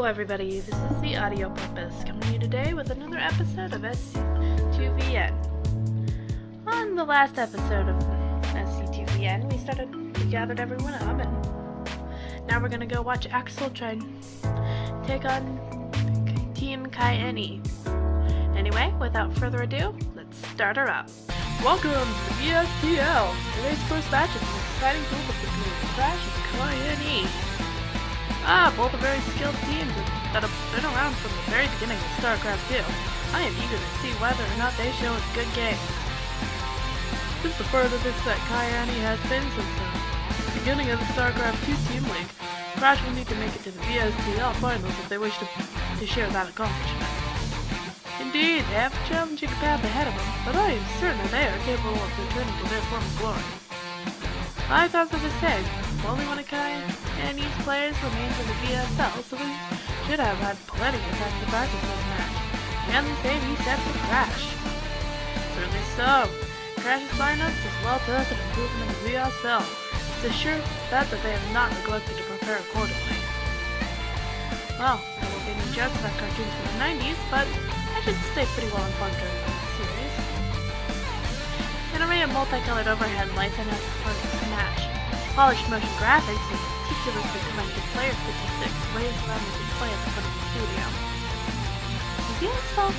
everybody, this is the Audio Purpose coming to you today with another episode of SC2VN. On the last episode of SC2VN, we gathered everyone up, and now we're gonna go watch Axel try and take on Team KaiNE. Anyway, without further ado, let's start her up. Welcome to the VSTL! Today's first match is an exciting duel between Crash and KaiNE. Both are very skilled teams that have been around from the very beginning of StarCraft 2. I am eager to see whether or not they show us good games. This is the furthest that KaiNE has been since the beginning of the StarCraft 2 Team League. Crash will need to make it to the VSTL finals if they wish to share that accomplishment. Indeed, they have a challenging path ahead of them, but I am certain that they are capable of returning to their former glory. I thought of the same. Only one of KaiNE's players remains in the VSL, so we should have had plenty of time to practice this match. And the same he said for Crash. Certainly so. Crash's lineups is well tested and proven in the VSL. It's a sure bet that they have not neglected to prepare accordingly. Well, I will be any jokes about cartoons from the 90s, but I should stay pretty well informed during this series. An array of multicolored overhead lights announced for this match. Polished motion graphics and meticulously connected player statistics waved around the display at the front of the studio. The VSL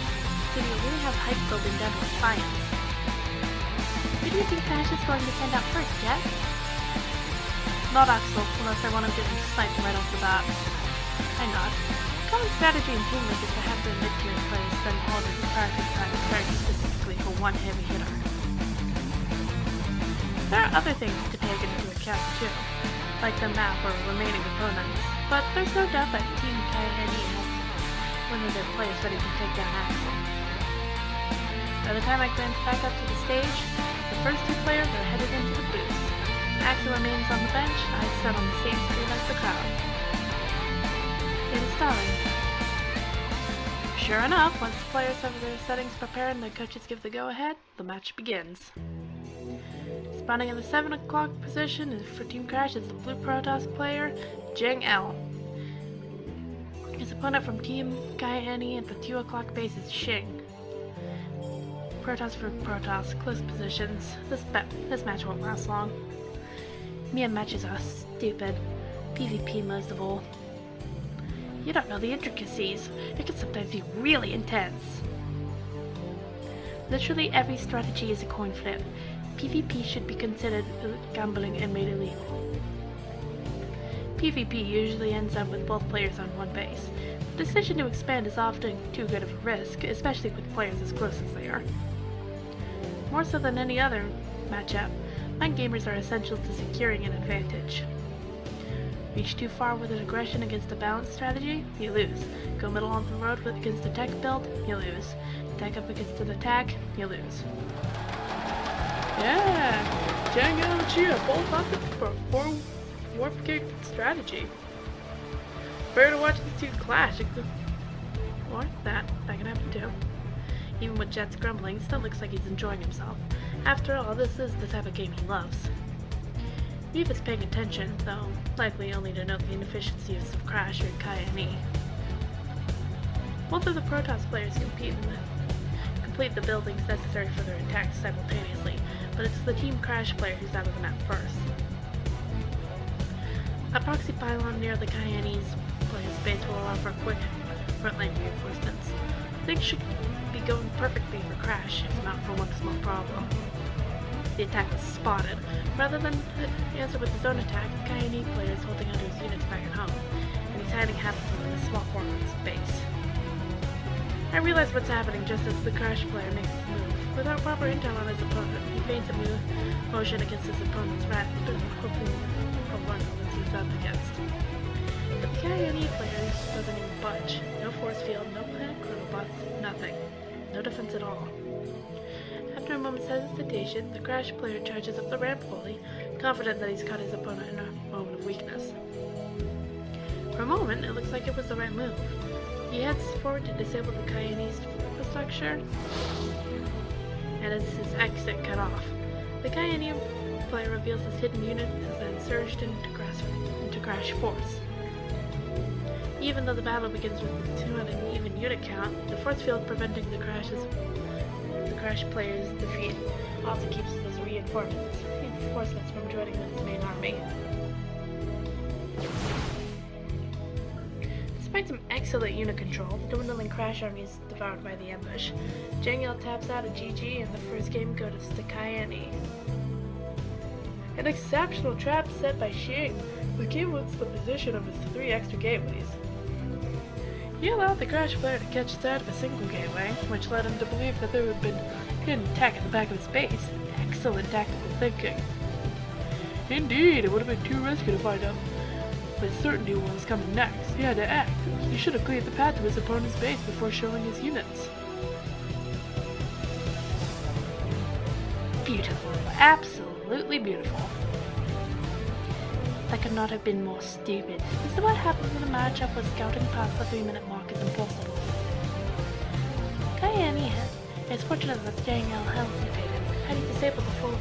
studio really has hype building down to a science. Who do you think Crash is going to send out first, Jet? Not Axel, unless I want him getting sniped right off the bat. I nod. The common strategy in Team League is to have their mid-tier players spend all their practice time preparing specifically for one heavy hitter. There are other things to take into account too, like the map or remaining opponents, but there's no doubt that Team KaiNE has one of their players ready to take down Axel. By the time I glance back up to the stage, the first two players are headed into the booth. Axel remains on the bench, I sit on the same screen as the crowd. It is starting. Sure enough, once the players have their settings prepared and their coaches give the go-ahead, the match begins. Spawning in the 7 o'clock position is for Team Crash is the blue Protoss player, Jing L. His opponent from Team KaiNE at the 2 o'clock base is Xing. Protoss for Protoss, close positions. This match won't last long. Mia matches are stupid. PvP most of all. You don't know the intricacies. It can sometimes be really intense. Literally every strategy is a coin flip. PvP should be considered gambling and made illegal. PvP usually ends up with both players on one base. The decision to expand is often too good of a risk, especially with players as close as they are. More so than any other matchup, mind gamers are essential to securing an advantage. Reach too far with an aggression against a balanced strategy, you lose. Go middle on the road against a tech build, you lose. Attack up against an attack, you lose. Yeah, Jang and Chia both opted for a 4 warp gate strategy. Prepare to watch these two clash. Or that can happen too. Even with Jet's grumbling, it still looks like he's enjoying himself. After all, this is the type of game he loves. Eve is paying attention, though likely only to note the inefficiencies of Crash or KaiNE. Both of the Protoss players complete the buildings necessary for their attacks simultaneously, but it's the Team Crash player who's out of the map first. A proxy pylon near the KaiNE's player's base will allow for quick frontline reinforcements. Things should be going perfectly for Crash, if not for one small problem. The attack was spotted. Rather than answer with his own attack, the KaiNE player is holding onto his units back at home, and he's hiding half of them in a small corner of his base. I realize what's happening just as the Crash player makes his move. Without proper intel on his opponent, he feints a motion against his opponent's rat, hoping he'll learn what he's up against. But the KaiNE player doesn't even budge. No force field, no plant, chronobust, nothing. No defense at all. After a moment's hesitation, the Crash player charges up the ramp fully, confident that he's caught his opponent in a moment of weakness. For a moment, it looks like it was the right move. He heads forward to disable the KaiNE's infrastructure, and as his exit cut off, the KaiNE player reveals his hidden unit has then surged into Crash force. Even though the battle begins with a 2 and an even unit count, the force field preventing the crash player's defeat also keeps those reinforcements from joining with his main army. Despite some excellent unit control, the dwindling crash army is devoured by the ambush. Jangel taps out a GG and the first game goes to KaiNE. An exceptional trap set by Xing. The game was the position of his 3 extra gateways. He allowed the crash player to catch sight of a single gateway, which led him to believe that there would have been hidden tech at the back of his base. Excellent tactical thinking. Indeed, it would have been too risky to find out with certainty what was coming next. He had to act. He should have cleared the path to his opponent's base before showing his units. Beautiful. Absolutely beautiful. That could not have been more stupid. This is what happens when a matchup with scouting past the 3-minute mark is impossible. KaiNE is fortunate that Jangel hesitated. Had he disabled the forward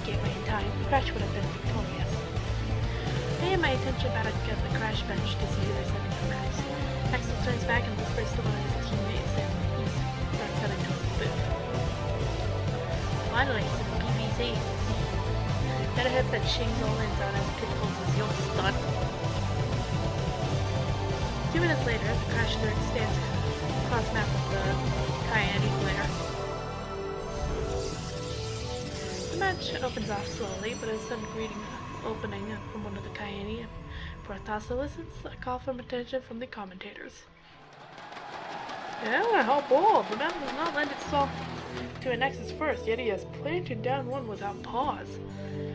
gateway in time, Crash would have been victorious. I had my attention back at the crash bench to see who they're sending out next. Axel turns back and whispers to one of his teammates, and he starts heading towards the booth. Finally, some PVC. Better hope that Xing's all-ins aren't as pitfalls as your stunt. 2 minutes later, the crash Zerg stands cross-map with the KaiNE player. The match opens off slowly, but a sudden greeting opening from one of the KaiNE, Protoss solicits a call for attention from the commentators. Yeah, how bold! The map does not lend itself to a Nexus first, yet he has planted down one without pause.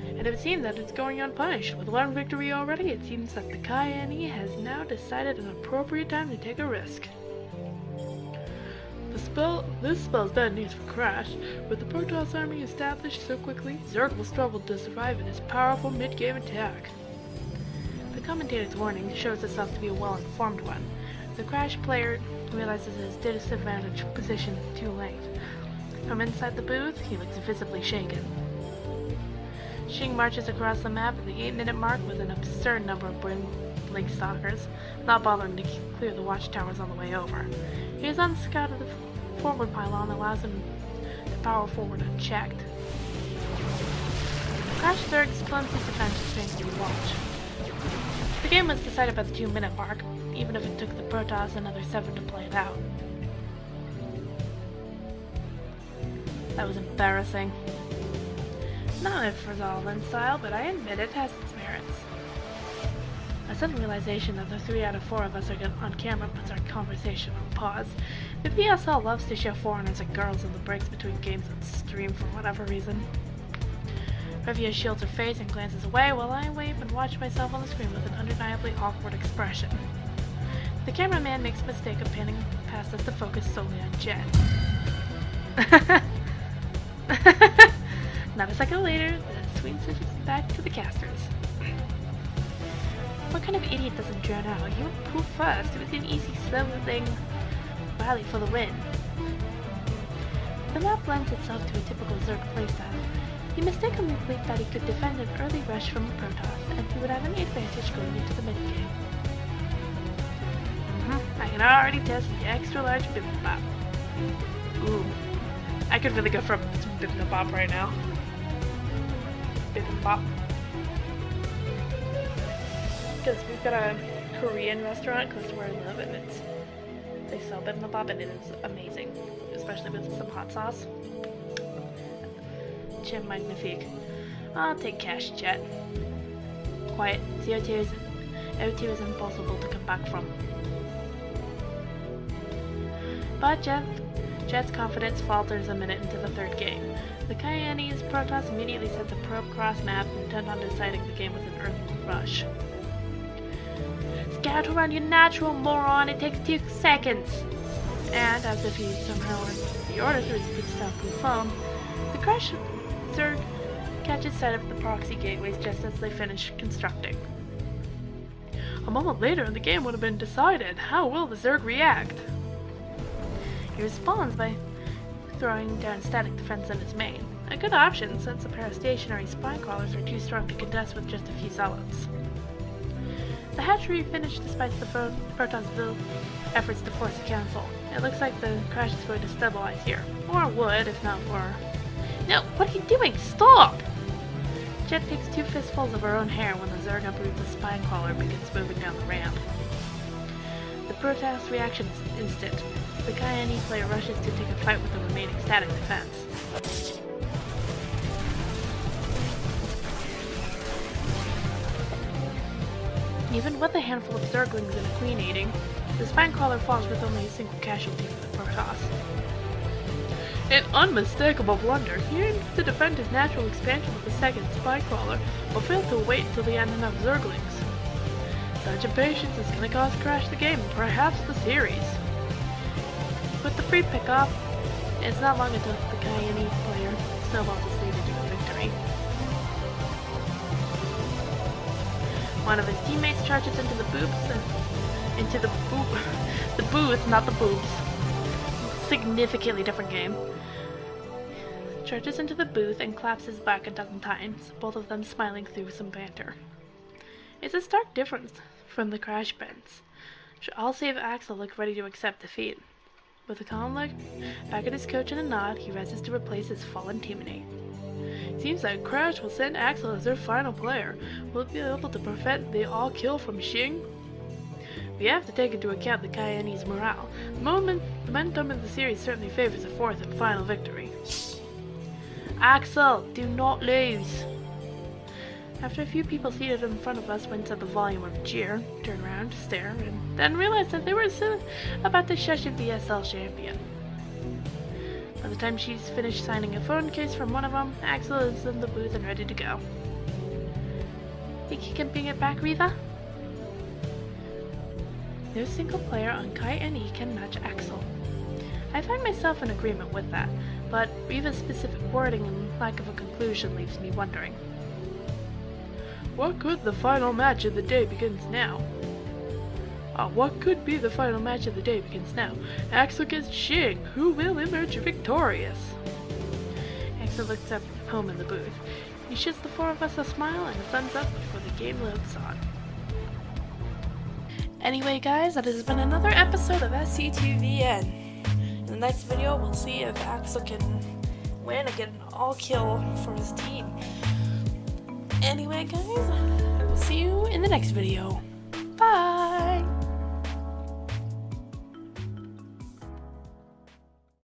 And it would seem that it's going unpunished. With one victory already, it seems that the KaiNE has now decided an appropriate time to take a risk. This spells bad news for Crash. With the Protoss army established so quickly, Zerg will struggle to survive in his powerful mid-game attack. The commentator's warning shows itself to be a well-informed one. The Crash player realizes his disadvantaged position too late. From inside the booth, he looks visibly shaken. Xing marches across the map at the 8-minute mark with an absurd number of blink stalkers, not bothering to clear the watchtowers on the way over. He is unscouted. The forward pylon allows him to power forward unchecked. The Crash Zerg's clumsy defense is painful to watch. The game was decided by the 2-minute mark, even if it took the Protoss another 7 to play it out. That was embarrassing. Not a Frazalin style, but I admit it has its merits. A sudden realization that the 3 out of 4 of us are on camera puts our conversation on pause. The PSL loves to show foreigners and girls in the breaks between games on stream for whatever reason. Revia shields her face and glances away while I wave and watch myself on the screen with an undeniably awkward expression. The cameraman makes a mistake of panning past us to focus solely on Jet. Not a second later, the screen switches back to the casters. What kind of idiot doesn't drown out? You were proof first. It was an easy slowing rally for the win. The map lends itself to a typical Zerg playstyle. He mistakenly believed that he could defend an early rush from a Protoss, and he would have an advantage going into the mid-game. I can already test the extra large bibimbap. Ooh. I could really go for some bibimbap right now. Bibimbap. Because we've got a Korean restaurant close to where I live, and they sell bibimbap, and it is amazing, especially with some hot sauce. Chin magnifique. I'll take cash, Jet. Quiet. O2 is impossible to come back from. But Jet's confidence falters a minute into the third game. The KaiNE's Protoss immediately sends a probe cross-map intent on deciding the game with an early rush. Scout around, you natural moron! It takes 2 seconds! And, as if he somehow heard the order through his good soundproof phone, the Crash Zerg catches sight of the proxy gateways just as they finish constructing. A moment later, the game would have been decided. How will the Zerg react? He responds by throwing down static defense in his main. A good option, since a pair of stationary spine crawlers are too strong to contest with just a few zealots. The hatchery finished despite the Protossville efforts to force a cancel. It looks like the crash is going to stabilize here. Or would, if not for... No, what are you doing? Stop! Jet takes 2 fistfuls of her own hair when the Zerg uproots a spine crawler begins moving down the ramp. The Protoss reaction is instant. The KaiNE player rushes to take a fight with the remaining static defense. Even with a handful of Zerglings and a Queen eating, the spine crawler falls with only a single casualty for the Protoss. An unmistakable blunder. He aimed to defend his natural expansion with the second spine crawler, but failed to wait until he had enough Zerglings. Such impatience is going to cause Crash the game, and perhaps the series. With the free pickoff, it's not long until the KaiNE player snowballs a lead into a victory. One of his teammates charges into the booth, not the boobs. Significantly different game. Charges into the booth and claps his back a dozen times, both of them smiling through some banter. It's a stark difference from the Crash bends. All save Axel look ready to accept defeat. With a calm look back at his coach and a nod, he rises to replace his fallen teammate. Seems like Crash will send Axel as their final player. Will it be able to prevent the all-kill from Xing? We have to take into account the KaiNE's morale. The momentum in the series certainly favors a fourth and final victory. Axel, do not lose! After a few people seated in front of us went to the volume of cheer, turn around, stare, and then realized that they were about to shush a VSL champion. By the time she's finished signing a phone case from one of them, Axel is in the booth and ready to go. Think you can bring it back, Riva? No single player on KaiNE can match Axel. I find myself in agreement with that, but Riva's specific wording and lack of a conclusion leaves me wondering. What could the final match of the day begins now? What could be the final match of the day begins now? Axel against Xing. Who will emerge victorious? Axel looks up home in the booth. He shoots the 4 of us a smile and a thumbs up before the game loads on. Anyway guys, that has been another episode of SC2VN. In the next video, we'll see if Axel can win and get an all-kill for his team. Anyway guys, I will see you in the next video.